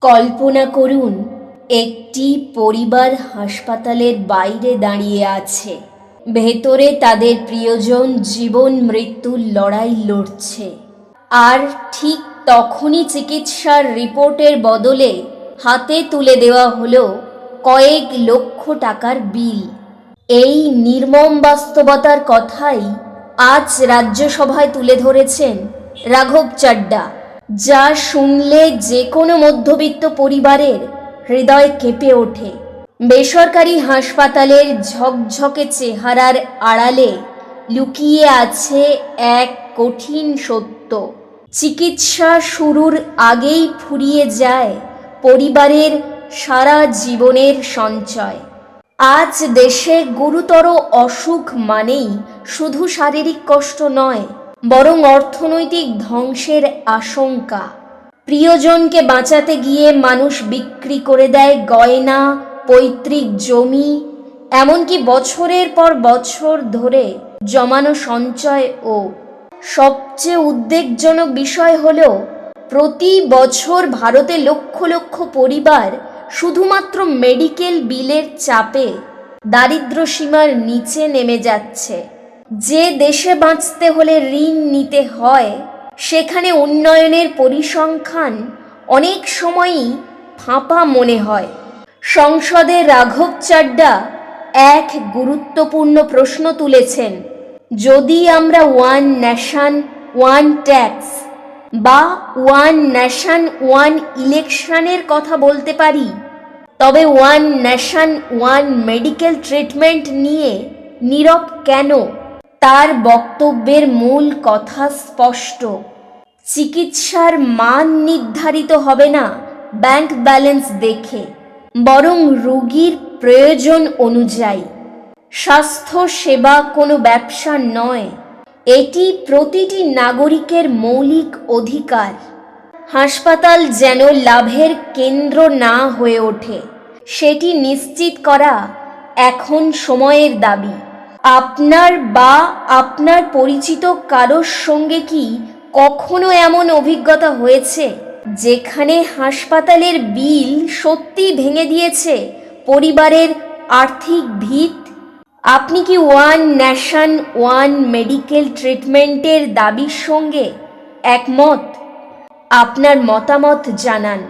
কল্পনা করুন, একটি পরিবার হাসপাতালের বাইরে দাঁড়িয়ে আছে। ভেতরে তাদের প্রিয়জন জীবন মৃত্যুর লড়াই লড়ছে। আর ঠিক তখনই চিকিৎসার রিপোর্টের বদলে হাতে তুলে দেওয়া হলো কয়েক লক্ষ টাকার বিল। এই নির্মম বাস্তবতার কথাই আজ রাজ্যসভায় তুলে ধরেছেন রাঘব চাড্ডা, যা শুনলে যে কোনো মধ্যবিত্ত পরিবারের হৃদয় কেঁপে ওঠে। বেসরকারি হাসপাতালের ঝকঝকে চেহারার আড়ালে লুকিয়ে আছে এক কঠিন সত্য। চিকিৎসা শুরুর আগেই ফুরিয়ে যায় পরিবারের সারা জীবনের সঞ্চয়। আজ দেশে গুরুতর অসুখ মানেই শুধু শারীরিক কষ্ট নয়, বরং অর্থনৈতিক ধ্বংসের আশঙ্কা। প্রিয়জনকে বাঁচাতে গিয়ে মানুষ বিক্রি করে দেয় গয়না, পৈতৃক জমি, এমনকি বছরের পর বছর ধরে জমানো সঞ্চয়ও। সবচেয়ে উদ্বেগজনক বিষয় হলো, প্রতি বছর ভারতে লক্ষ লক্ষ পরিবার শুধুমাত্র মেডিকেল বিলের চাপে দারিদ্র সীমার নিচে নেমে যাচ্ছে। যে দেশে বাঁচতে হলে ঋণ নিতে হয়, সেখানে উন্নয়নের পরিসংখ্যান অনেক সময়ই ফাঁপা মনে হয়। সংসদে রাঘব চাড্ডা এক গুরুত্বপূর্ণ প্রশ্ন তুলেছেন। যদি আমরা ওয়ান নেশন ওয়ান ট্যাক্স বা ওয়ান নেশন ওয়ান ইলেকশনের কথা বলতে পারি, তবে one nation one medical treatment নিয়ে নীরব কেন? তার বক্তব্যের মূল কথা স্পষ্ট। চিকিৎসার মান নির্ধারিত হবে না ব্যাংক ব্যালেন্স দেখে, বরং রোগীর প্রয়োজন অনুযায়ী। স্বাস্থ্য সেবা কোনো ব্যবসা নয়, এটি প্রতিটি নাগরিকের মৌলিক অধিকার। হাসপাতাল যেন লাভের কেন্দ্র না হয়ে ওঠে, সেটি নিশ্চিত করা এখন সময়ের দাবি। আপনার বা আপনার পরিচিত কারোর সঙ্গে কি কখনো এমন অভিজ্ঞতা হয়েছে যেখানে হাসপাতালের বিল সত্যি ভেঙে দিয়েছে পরিবারের আর্থিক ভিত? আপনি কি ওয়ান নেশন ওয়ান মেডিকেল ট্রিটমেন্টের দাবির সঙ্গে একমত? আপনার মতামত জানান।